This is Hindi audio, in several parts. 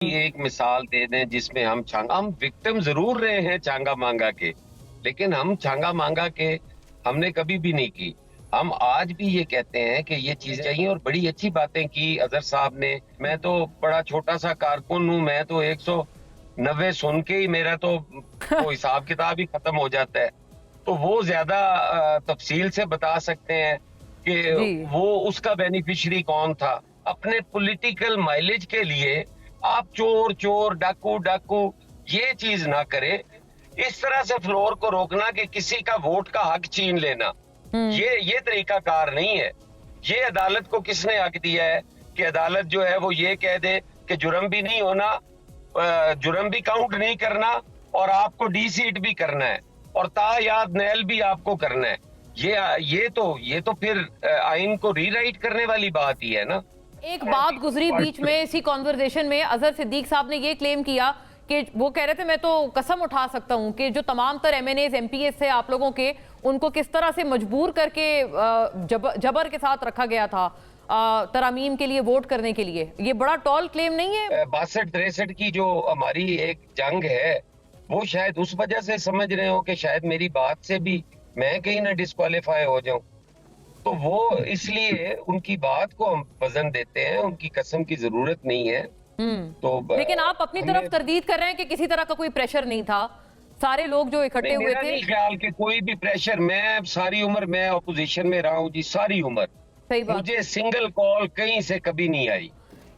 एक मिसाल दे दें जिसमें हम विक्टिम जरूर रहे हैं चांगा मांगा के, लेकिन हम चांगा मांगा के हमने कभी भी नहीं की। हम आज भी ये कहते हैं कि ये चीजें चाहिए और बड़ी अच्छी बातें की अजहर साहब ने। मैं तो बड़ा छोटा सा कारकुन हूँ, मैं तो 190 सुन के ही मेरा तो वो हिसाब किताब ही खत्म हो जाता है। तो वो ज्यादा तफसील से बता सकते हैं कि जी। वो उसका बेनिफिशियरी कौन था। अपने पॉलिटिकल माइलेज के लिए आप चोर चोर डाकू डाकू ये चीज ना करें। इस तरह से फ्लोर को रोकना कि किसी का वोट का हक छीन लेना, हम्म। ये तरीका कार नहीं है। ये अदालत को किसने हक दिया है कि अदालत जो है वो ये कह दे कि जुर्म भी नहीं होना, जुर्म भी काउंट नहीं करना और आपको डी सीट भी करना है और तायाद नैल भी आपको करना है। ये तो फिर आइन को रीराइट करने वाली बात ही है ना। एक बात गुजरी बीच में इसी कॉन्वर्जेशन में, अजहर सिद्दीक साहब ने ये क्लेम किया कि वो कह रहे थे मैं तो कसम उठा सकता हूं कि जो तमाम तर एमएनएज एमपीएस थे आप लोगों के, उनको किस तरह से मजबूर करके जबर के साथ रखा गया था तरामीम के लिए, वोट करने के लिए। ये बड़ा टॉल क्लेम नहीं है? 62-63 की जो हमारी एक जंग है वो शायद उस वजह से समझ रहे हो कि शायद मेरी बात से भी मैं कहीं ना डिस्क्वालीफाई हो जाऊं, तो वो इसलिए उनकी बात को हम वजन देते हैं, उनकी कसम की जरूरत नहीं है। तो लेकिन आप अपनी हमने तरफ तरदीद कर रहे हैं कि किसी तरह का कोई प्रेशर नहीं था, सारे लोग जो इकट्ठे नहीं, हुए मेरा थे। नहीं ख्याल कि कोई भी प्रेशर। मैं सारी उम्र मैं ऑपोजिशन में रहा हूँ जी, सारी उम्र सही बात। मुझे सिंगल कॉल कहीं से कभी नहीं आई।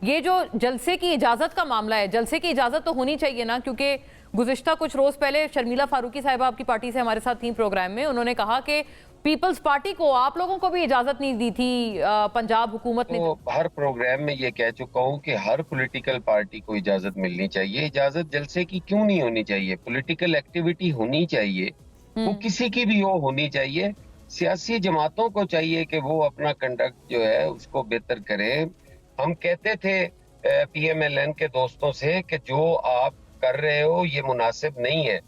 ये जो जलसे की इजाजत का मामला है, जलसे की इजाजत तो होनी चाहिए ना, क्योंकि गुज़िश्ता कुछ रोज पहले शर्मिला फारूकी साहिबा आपकी पार्टी से हमारे साथ थी प्रोग्राम में, उन्होंने कहा कि पीपल्स पार्टी को आप लोगों को भी इजाजत नहीं दी थी पंजाब हुकूमत ने। तो हर प्रोग्राम में ये कह चुका हूँ कि हर पॉलिटिकल पार्टी को इजाजत मिलनी चाहिए। इजाजत जलसे की क्यों नहीं होनी चाहिए? पॉलिटिकल एक्टिविटी होनी चाहिए, वो किसी की भी होनी चाहिए। सियासी जमातों को चाहिए कि वो अपना कंडक्ट जो है उसको बेहतर करें। हम कहते थे पीएमएलएन के दोस्तों से कि जो आप कर रहे हो ये मुनासिब नहीं है।